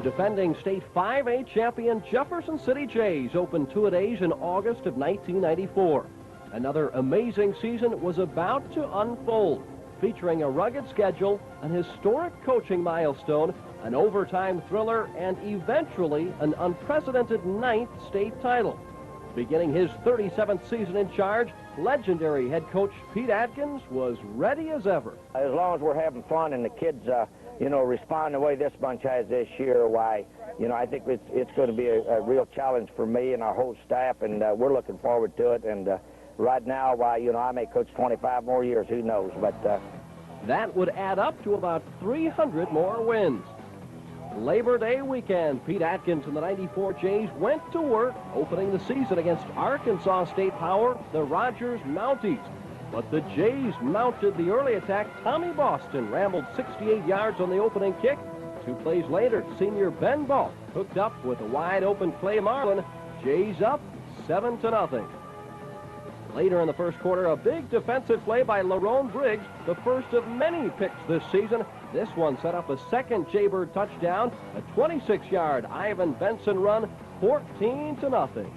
defending state 5A champion Jefferson City Jays opened two-a-days in August of 1994. Another amazing season was about to unfold, featuring a rugged schedule, an historic coaching milestone, an overtime thriller, and eventually an unprecedented 9th state title. Beginning his 37th season in charge, legendary head coach Pete Atkins was ready as ever. As long as we're having fun and the kids, respond the way this bunch has this year, why, I think it's going to be a real challenge for me and our whole staff, and we're looking forward to it. And right now, why, I may coach 25 more years, who knows, but... That would add up to about 300 more wins. Labor Day weekend, Pete Atkins and the 94 Jays went to work, opening the season against Arkansas State power, the Rogers Mounties. But the Jays mounted the early attack. Tommy Boston rambled 68 yards on the opening kick. 2 plays later, senior Ben Balt hooked up with a wide-open Clay Marlin. Jays up 7-0. Later in the first quarter, a big defensive play by Lerone Briggs, the first of many picks this season. This one set up a second Jaybird touchdown, a 26-yard Ivan Benson run, 14-0.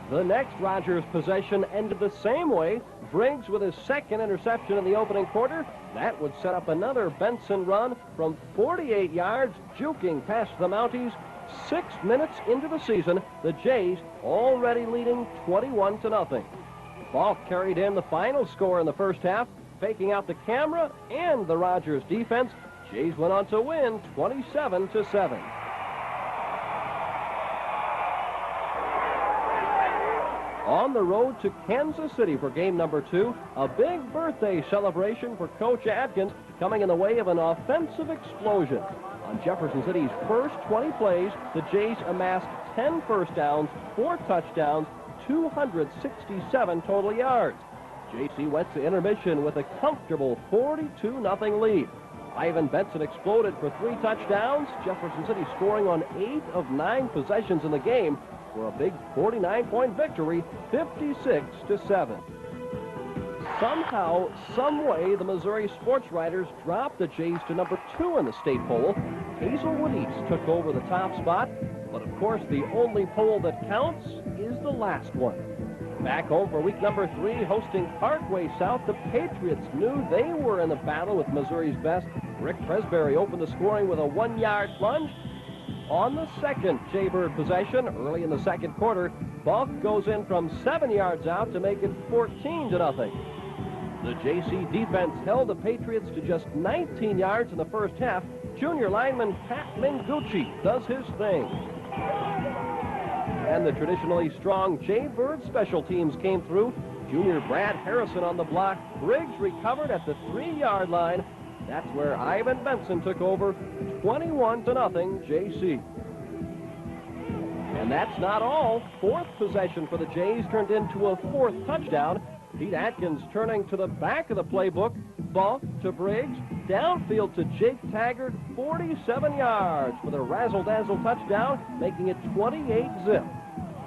The next Rogers possession ended the same way. Briggs with his second interception in the opening quarter. That would set up another Benson run from 48 yards, juking past the Mounties. 6 minutes into the season, the Jays already leading 21-0. Falk carried in the final score in the first half, faking out the camera and the Rogers defense. Jays went on to win 27-7. On the road to Kansas City for game number 2, a big birthday celebration for Coach Atkins, coming in the way of an offensive explosion. On Jefferson City's first 20 plays, the Jays amassed 10 first downs, 4 touchdowns, 267 total yards. JC went to intermission with a comfortable 42-0 lead. Ivan Benson exploded for 3 touchdowns. Jefferson City scoring on 8 of 9 possessions in the game for a big 49-point victory, 56-7. Somehow, someway, the Missouri sports writers dropped the Jays to number 2 in the state poll. Hazelwood East took over the top spot, but of course the only poll that counts is the last one. Back home for week number 3, hosting Parkway South, the Patriots knew they were in the battle with Missouri's best. Rick Presbury opened the scoring with a 1-yard plunge. On the second Jaybird possession, early in the second quarter, Balk goes in from 7 yards out to make it 14-0. The JC defense held the Patriots to just 19 yards in the first half. Junior lineman Pat Mingucci does his thing. And the traditionally strong Jaybird special teams came through. Junior Brad Harrison on the block. Briggs recovered at the 3-yard line. That's where Ivan Benson took over, 21-0 JC. And that's not all. 4th possession for the Jays turned into a 4th touchdown. Pete Atkins turning to the back of the playbook. Ball to Briggs. Downfield to Jake Taggart, 47 yards for the razzle-dazzle touchdown, making it 28-0.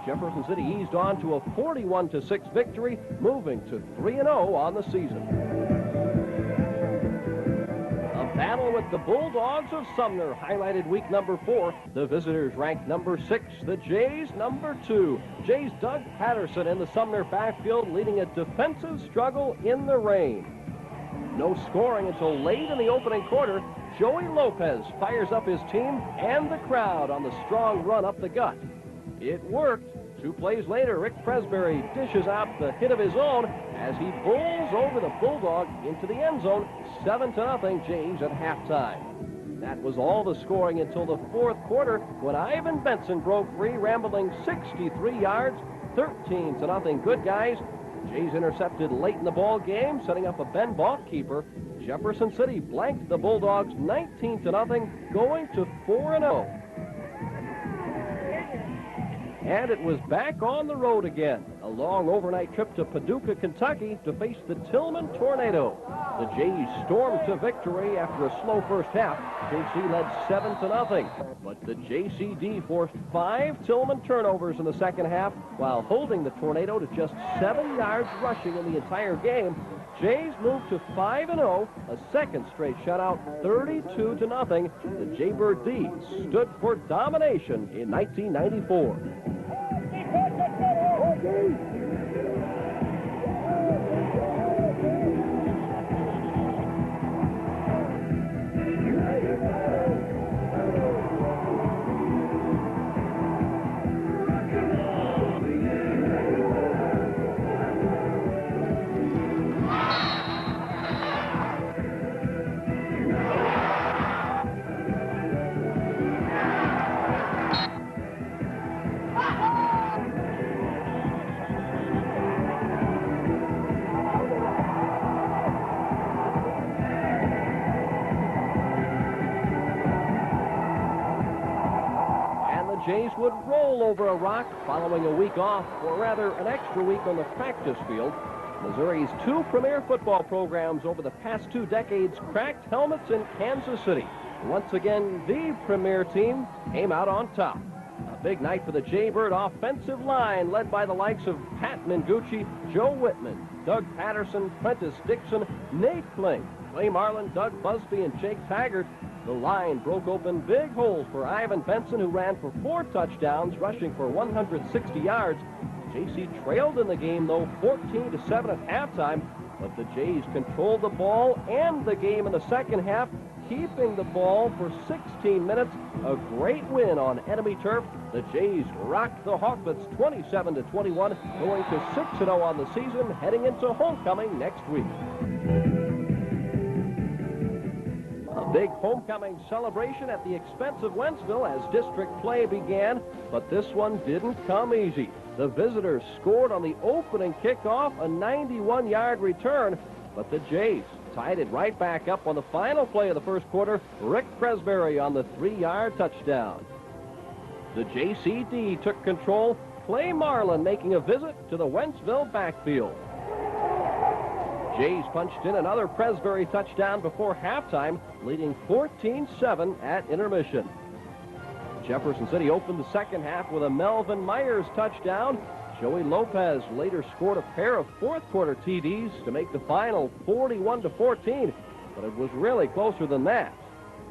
Jefferson City eased on to a 41-6 victory, moving to 3-0 on the season. A battle with the Bulldogs of Sumner highlighted week number 4. The visitors ranked number 6, the Jays number 2. Jays Doug Patterson in the Sumner backfield leading a defensive struggle in the rain. No scoring until late in the opening quarter. Joey Lopez fires up his team and the crowd on the strong run up the gut. It worked. 2 plays later, Rick Presbury dishes out the hit of his own as he bowls over the Bulldog into the end zone. 7-0 Jays at halftime. That was all the scoring until the 4th quarter when Ivan Benson broke free, rambling 63 yards, 13-0 good guys. Jays intercepted late in the ball game, setting up a Ben Balk keeper. Jefferson City blanked the Bulldogs 19-0, going to 4-0. And it was back on the road again. A long overnight trip to Paducah, Kentucky to face the Tillman Tornado. The Jays stormed to victory after a slow first half. JC led 7-0. But the JCD forced 5 Tillman turnovers in the second half while holding the Tornado to just 7 yards rushing in the entire game. Jays moved to 5-0, a second straight shutout, 32-0. The Jaybird D's stood for domination in 1994. Jays would roll over a rock following a week off, or rather an extra week on the practice field. Missouri's two premier football programs over the past 2 decades cracked helmets in Kansas City. Once again, the premier team came out on top. A big night for the Jaybird offensive line, led by the likes of Pat Mingucci, Joe Whitman, Doug Patterson, Prentice Dixon, Nate Kling, Clay Marlin, Doug Busby, and Jake Taggart. The line broke open big holes for Ivan Benson, who ran for 4 touchdowns, rushing for 160 yards. JC trailed in the game, though, 14-7 at halftime, but the Jays controlled the ball and the game in the second half, keeping the ball for 16 minutes. A great win on enemy turf. The Jays rocked the Hawklets 27-21, going to 6-0 on the season, heading into homecoming next week. A big homecoming celebration at the expense of Wentzville as district play began, but this one didn't come easy. The visitors scored on the opening kickoff, a 91-yard return, but the Jays tied it right back up on the final play of the first quarter. Rick Presbury on the 3-yard touchdown. The JCD took control, Clay Marlin making a visit to the Wentzville backfield. Jays punched in another Presbury touchdown before halftime, leading 14-7 at intermission. Jefferson City opened the second half with a Melvin Myers touchdown. Joey Lopez later scored a pair of fourth-quarter TDs to make the final 41-14, but it was really closer than that.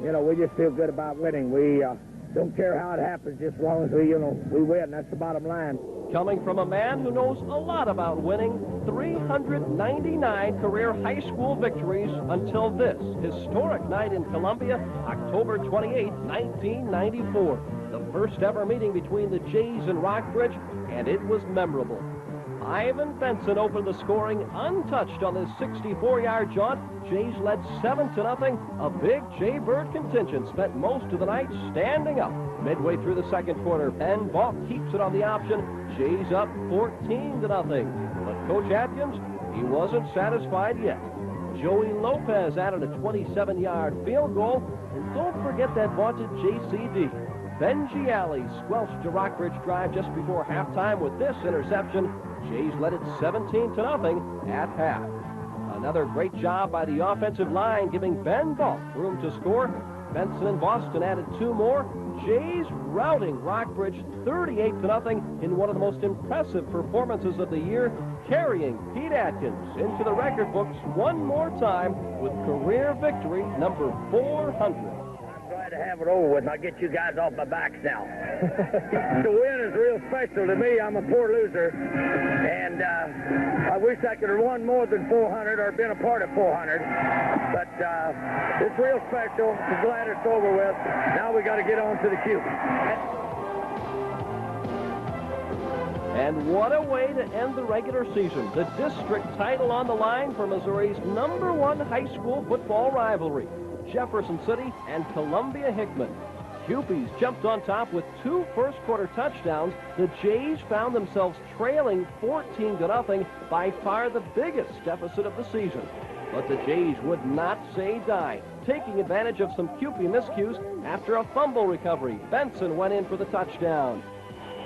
You know, we just feel good about winning. We don't care how it happens, just as long as we win. That's the bottom line. Coming from a man who knows a lot about winning, 399 career high school victories until this historic night in Columbia, October 28, 1994. The first ever meeting between the Jays and Rockbridge, and it was memorable. Ivan Benson opened the scoring untouched on this 64-yard jaunt. Jays led 7-0. A big Jaybird contingent spent most of the night standing up. Midway through the second quarter, Ben Balk keeps it on the option. Jays up 14-0. But Coach Atkins, he wasn't satisfied yet. Joey Lopez added a 27-yard field goal. And don't forget that vaunted JCD. Benji Alley squelched the Rockbridge drive just before halftime with this interception. Jays led it 17-0 at half. Another great job by the offensive line, giving Ben Balk room to score. Benson and Boston added 2 more. Jays routing Rockbridge 38-0 in one of the most impressive performances of the year, carrying Pete Atkins into the record books one more time with career victory number 400. To have it over with, and I'll get you guys off my backs now. The win is real special to me. I'm a poor loser, and I wish I could have won more than 400 or been a part of 400, but it's real special. I'm glad it's over with. Now we got to get on to the cube. And what a way to end the regular season. The district title on the line for Missouri's #1 high school football rivalry. Jefferson City and Columbia Hickman. Kewpies jumped on top with 2 first-quarter touchdowns. The Jays found themselves trailing 14-0, by far the biggest deficit of the season. But the Jays would not say die, taking advantage of some Kewpie miscues after a fumble recovery. Benson went in for the touchdown.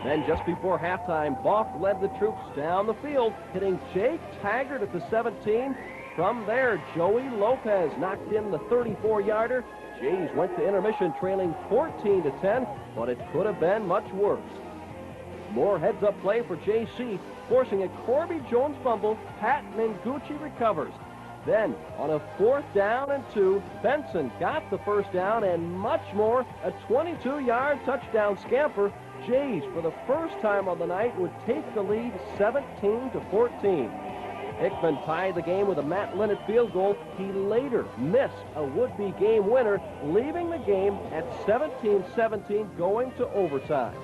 Then just before halftime, Balk led the troops down the field, hitting Jake Taggart at the 17. From there, Joey Lopez knocked in the 34-yarder. Jays went to intermission trailing 14-10, but it could have been much worse. More heads-up play for JC, forcing a Corby Jones fumble. Pat Mingucci recovers. Then, on a 4th down and 2, Benson got the first down and much more. A 22-yard touchdown scamper. Jays, for the first time on the night, would take the lead 17-14. Hickman tied the game with a Matt Linnett field goal. He later missed a would-be game winner, leaving the game at 17-17 going to overtime.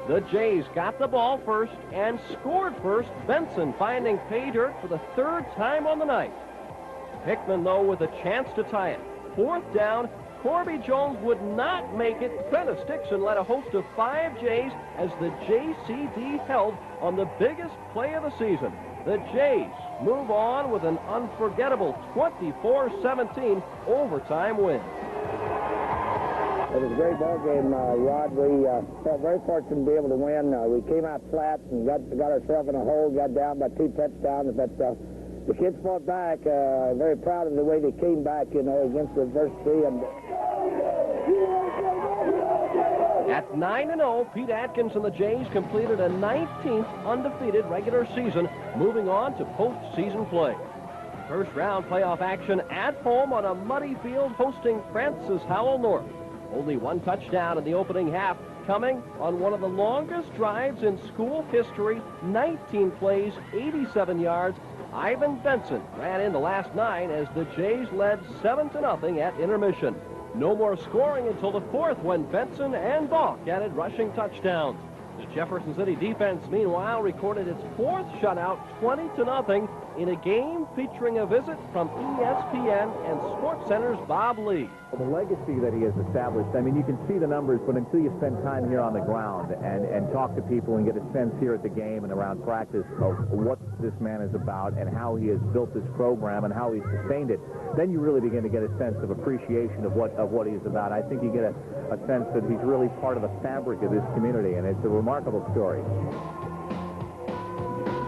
The Jays got the ball first and scored first. Benson finding pay dirt for the 3rd time on the night. Hickman, though, with a chance to tie it. 4th down, Corby Jones would not make it. Prentice Dixon led a host of 5 Jays as the JCD held on the biggest play of the season. The Jays move on with an unforgettable 24-17 overtime win. It was a great ball game, Rod. We felt very fortunate to be able to win. We came out flat and got ourselves in a hole, got down by 2 touchdowns, but the kids fought back. Very proud of the way they came back, you know, against adversity. And at 9-0, Pete Atkins and the Jays completed a 19th undefeated regular season, moving on to postseason play. First round playoff action at home on a muddy field hosting Francis Howell North. Only 1 touchdown in the opening half, coming on one of the longest drives in school history, 19 plays, 87 yards. Ivan Benson ran in the last 9 as the Jays led 7-0 at intermission. No more scoring until the 4th when Benson and Balk added rushing touchdowns. The Jefferson City defense, meanwhile, recorded its 4th shutout, 20-0, in a game featuring a visit from ESPN and SportsCenter's Bob Lee. The legacy that he has established, I mean, you can see the numbers, but until you spend time here on the ground and talk to people and get a sense here at the game and around practice of what this man is about and how he has built this program and how he's sustained it, then you really begin to get a sense of appreciation of what he is about. I think you get a sense that he's really part of the fabric of this community, and it's a remarkable story.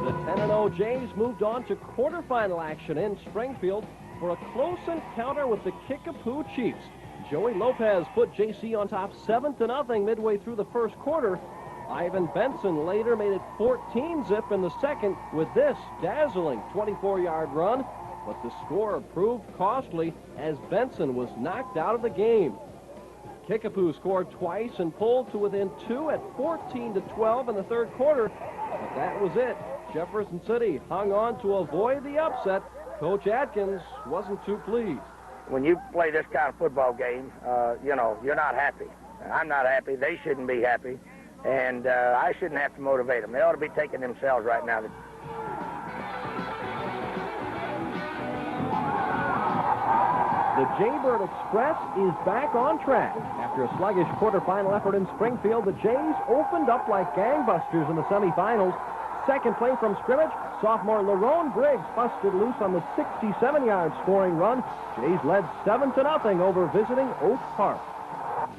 The 10-0 Jays moved on to quarterfinal action in Springfield for a close encounter with the Kickapoo Chiefs. Joey Lopez put JC on top 7-0 midway through the first quarter. Ivan Benson later made it 14-zip in the second with this dazzling 24-yard run, but the score proved costly as Benson was knocked out of the game. Kickapoo scored twice and pulled to within 2 at 14-12 in the 3rd quarter, but that was it. Jefferson City hung on to avoid the upset. Coach Atkins wasn't too pleased. when you play this kind of football game, you know, you're not happy. I'm not happy. They shouldn't be happy. And I shouldn't have to motivate them. They ought to be taking themselves right now. The Jaybird Express is back on track. After a sluggish quarterfinal effort in Springfield, the Jays opened up like gangbusters in the semifinals. Second play from scrimmage, sophomore Lerone Briggs busted loose on the 67-yard scoring run. Jays led 7-0 over visiting Oak Park.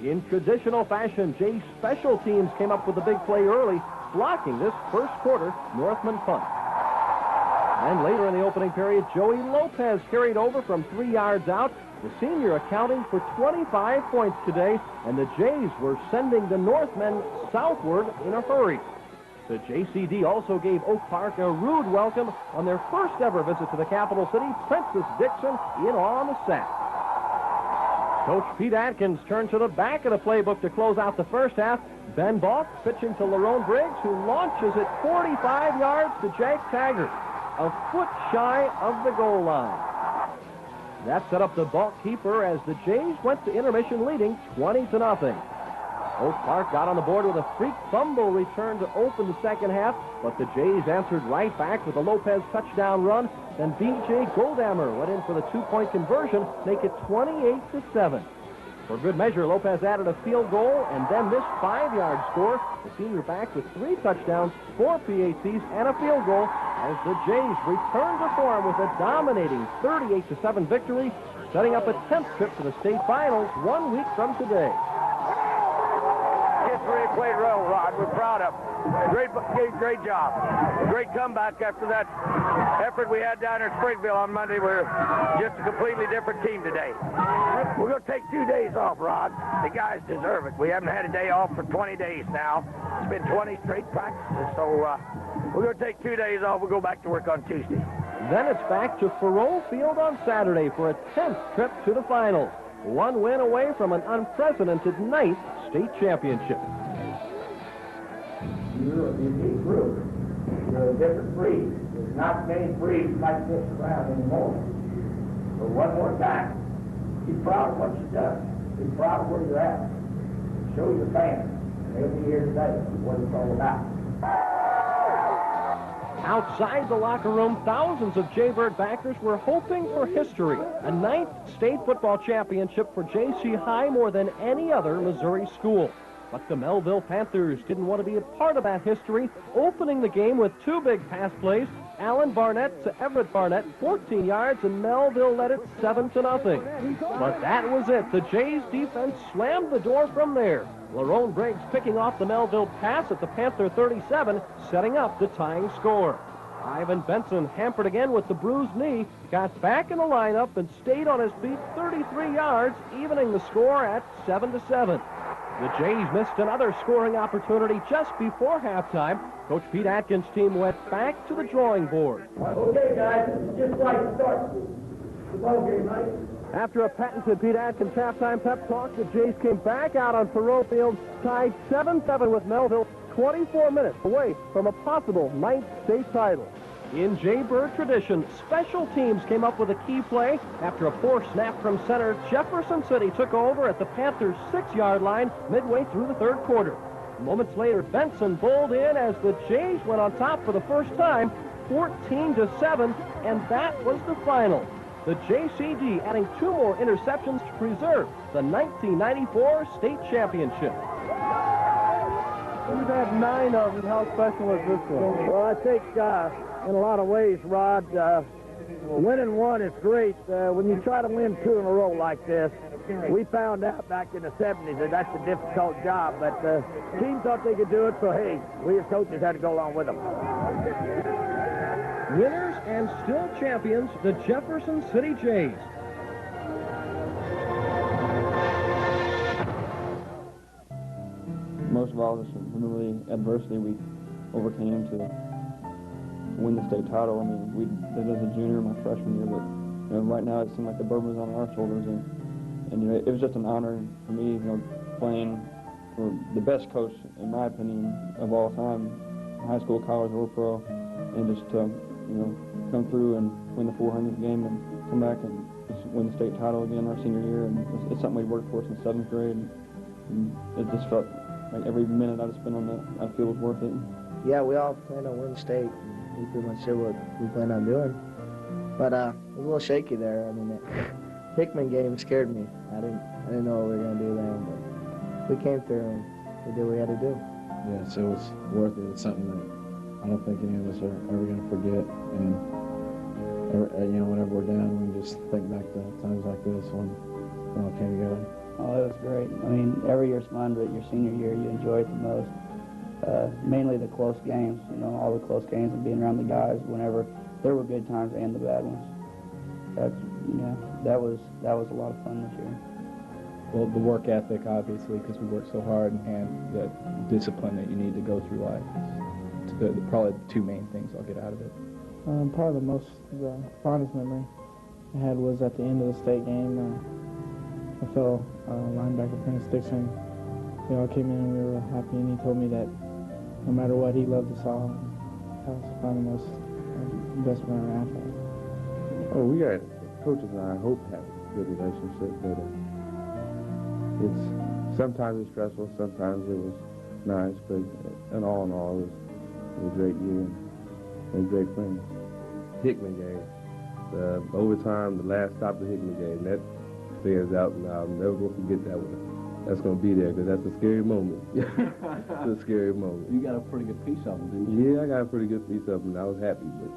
In traditional fashion, Jays special teams came up with a big play early, blocking this first quarter Northman punt. And later in the opening period, Joey Lopez carried over from 3 yards out, the senior accounting for 25 points today, and the Jays were sending the Northmen southward in a hurry. The JCD also gave Oak Park a rude welcome on their first ever visit to the capital city. Prentice Dixon in on the sack. Coach Pete Atkins turned to the back of the playbook to close out the first half. Ben Balk pitching to Lerone Briggs, who launches it 45 yards to Jack Taggart, a foot shy of the goal line. That set up the Balk keeper as the Jays went to intermission leading 20-0. Oak Park got on the board with a freak fumble return to open the second half, but the Jays answered right back with a Lopez touchdown run. Then B.J. Goldhammer went in for the two-point conversion, make it 28-7. For good measure, Lopez added a field goal and then this 5-yard score. The senior back with 3 touchdowns, 4 PATs, and a field goal as the Jays return to form with a dominating 38-7 victory, setting up a 10th trip to the state finals 1 week from today. Really played well, Rod. We're proud of them. Great job. Great comeback after that effort we had down there in Springfield on Monday. We're just a completely different team today. We're going to take 2 days off, Rod. The guys deserve it. We haven't had a day off for 20 days now. It's been 20 straight practices, so we're going to take 2 days off. We'll go back to work on Tuesday. Then it's back to Faurot Field on Saturday for a 10th trip to the finals. One win away from an unprecedented 9th state championship. You're a unique group. You're a different breed. There's not many breeds like this around anymore. So one more time, be proud of what you've done. Be proud of where you're at. Show your fans. And they'll be here today what it's all about. Outside the locker room, thousands of Jaybird backers were hoping for history. A 9th state football championship for J.C. High, more than any other Missouri school. But the Melville Panthers didn't want to be a part of that history, opening the game with 2 big pass plays. Alan Barnett to Everett Barnett, 14 yards, and Melville led it 7-0. But that was it. The Jays defense slammed the door from there. Lerone Briggs picking off the Melville pass at the Panther 37, setting up the tying score. Ivan Benson, hampered again with the bruised knee, got back in the lineup and stayed on his feet 33 yards, evening the score at 7-7. The Jays missed another scoring opportunity just before halftime. Coach Pete Atkins' team went back to the drawing board. Okay, guys, this is just like the start of the ball game, right? After a patented Pete Atkins halftime pep talk, the Jays came back out on Faurot Field, tied 7-7 with Melville, 24 minutes away from a possible 9th state title. In Jaybird tradition, special teams came up with a key play. After a poor snap from center, Jefferson City took over at the Panthers' 6-yard line midway through the 3rd quarter. Moments later, Benson bowled in as the Jays went on top for the first time, 14-7, and that was the final. The JCD adding 2 more interceptions to preserve the 1994 state championship. We've had 9 of them. How special is this one? Well, I think in a lot of ways, Rod, winning one is great. When you try to win 2 in a row like this, we found out back in the 70s that that's a difficult job, but the team thought they could do it, so hey, we as coaches had to go along with them. Winners and still champions, the Jefferson City Jays. Most of all, this was really adversity we overcame to win the state title. I mean, we did it as a junior my freshman year, but right now it seemed like the burden was on our shoulders, and it was just an honor for me, playing for the best coach, in my opinion, of all time, high school, college, or pro, and just to come through and win the 400th game and come back and just win the state title again our senior year. And it's something we worked for since 7th grade, and it just felt like every minute I spent on that field was worth it. Yeah, we all planned on winning state. We pretty much did what we planned on doing. But it was a little shaky there. I mean, the Hickman game scared me. I didn't know what we were going to do then, but we came through and we did what we had to do. Yeah, so it was worth it. It's something that I don't think any of us are ever going to forget. And, whenever we're down, we just think back to times like this when it all came together. Oh, it was great. I mean, every year's fun, but your senior year, you enjoy it the most. Mainly the close games, all the close games and being around the guys whenever there were good times and the bad ones. That was a lot of fun this year. Well, the work ethic, obviously, because we work so hard, and the discipline that you need to go through life. It's probably the 2 main things I'll get out of it. Probably the fondest memory I had was at the end of the state game. My fellow linebacker, Prince Dixon, came in and we were happy, and he told me that no matter what, he loved us all. That was probably the best memory I've had. Oh, we got coaches and I hope have a good relationship, but sometimes it's stressful, sometimes it was nice, but in all, it was a great year and great friends. Hickman game, the overtime, the last stop of the Hickman game, that stands out, and I'll never going to forget that one. That's going to be there because that's a scary moment. It's a scary moment. You got a pretty good piece of them, didn't you? Yeah, I got a pretty good piece of them, and I was happy, but,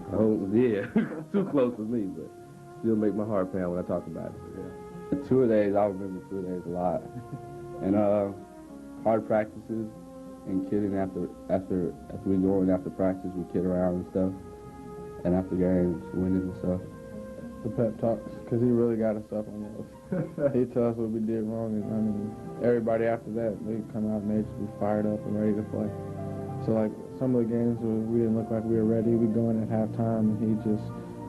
I hope, too close for me, but still make my heart pound when I talk about it. Yeah. The 2 days, I remember 2 days a lot. And hard practices and kidding after we go in after practice, we kid around and stuff. And after games, winning and stuff. The pep talks, because he really got us up on those. He told us what we did wrong, and everybody after that, they come out and they just be fired up and ready to play. So some of the games we didn't look like we were ready. We'd go in at halftime, and he'd just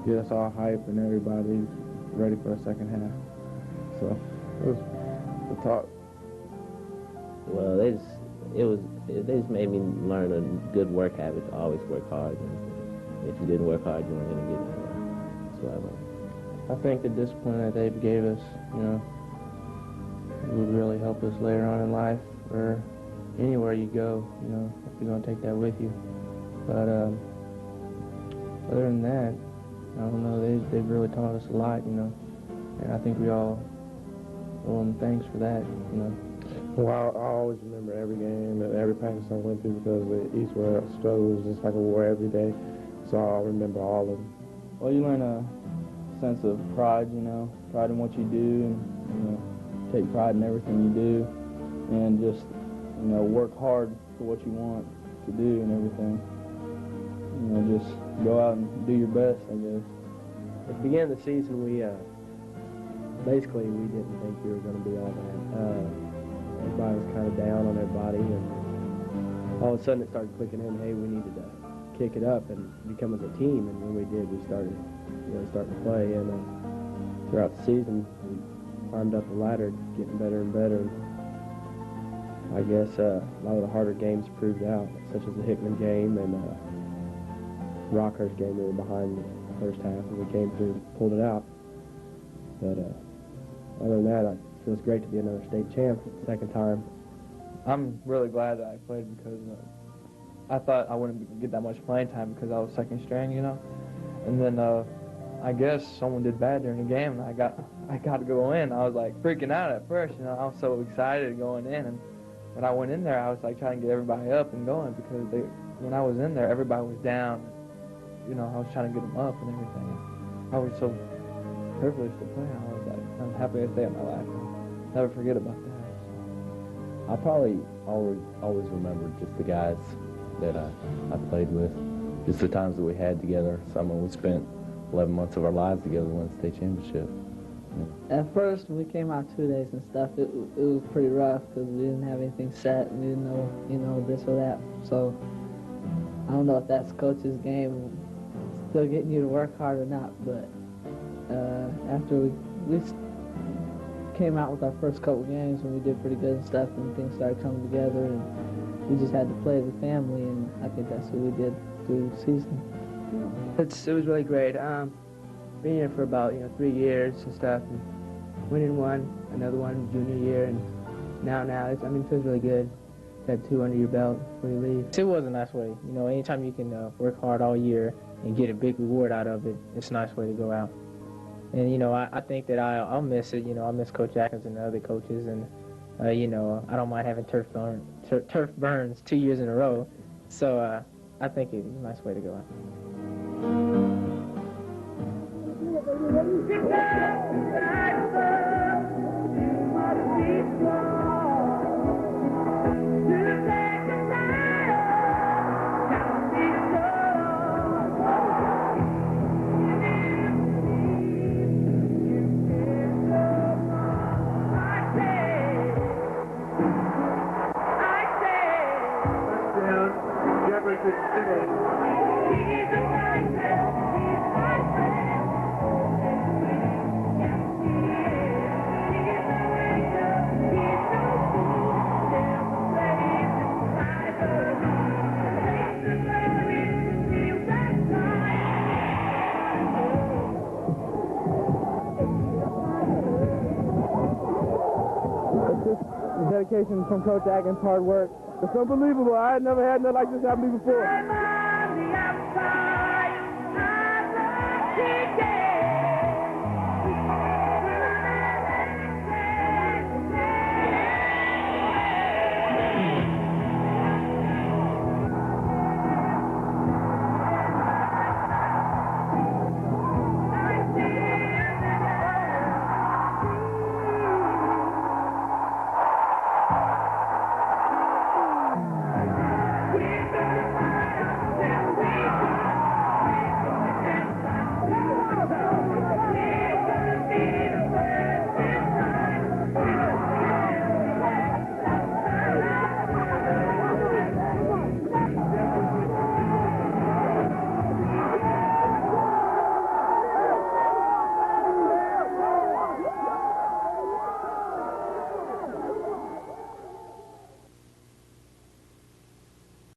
get us all hype, and everybody's ready for the second half. So it was the talk. Well, they just made me learn a good work habit to always work hard. And if you didn't work hard, you weren't going to get anywhere. That's what I learned. I think the discipline that they gave us, would really help us later on in life or anywhere you go, if you're going to take that with you. But other than that, I don't know, they've really taught us a lot, and I think we all owe them thanks for that, Well, I always remember every game and every practice I went to because each struggle was just like a war every day. So I'll remember all of them. Well, you learn a sense of pride, pride in what you do, and take pride in everything you do, and just work hard for what you want to do and everything. Just go out and do your best, I guess. At the beginning of the season, we basically didn't think we were going to be all that. Everybody was kind of down on their body, and all of a sudden it started clicking in. Hey, we needed to kick it up and become as a team, and when we did, we started starting to play. And throughout the season, we climbed up the ladder, getting better and better. And I guess a lot of the harder games proved out, such as the Hickman game and Rockhurst game. We were behind the first half, and we came through and pulled it out. But other than that, it feels great to be another state champ for the second time. I'm really glad that I played because I thought I wouldn't get that much playing time because I was second string, And then I guess someone did bad during the game, and I got to go in. I was like freaking out at first, I was so excited going in, and when I went in there, I was like trying to get everybody up and going because when I was in there, everybody was down. I was trying to get them up and everything. I was so privileged to play. I was like, I'm happy to stay in my life. I'll never forget about that. I'll probably always remember just the guys that I played with, just the times that we had together. We spent 11 months of our lives together to win the state championship. At first, when we came out 2 days and stuff, it was pretty rough because we didn't have anything set. We didn't know, this or that. So I don't know if that's coach's game, still getting you to work hard or not. But after we came out with our first couple games and we did pretty good and stuff, and things started coming together, and we just had to play as a family, and I think that's what we did through the season. It was really great. Been here for about 3 years and stuff, and winning one, another one junior year, and now it feels really good. Had 2 under your belt before you leave. It was a nice way. Anytime you can work hard all year and get a big reward out of it, it's a nice way to go out. And I think that I'll miss it. I'll miss Coach Atkins and the other coaches, and I don't mind having turf burns 2 years in a row. So I think it's a nice way to go out. Dedication from Coach Atkins, hard work. It's unbelievable. I had never had nothing like this happen to me before.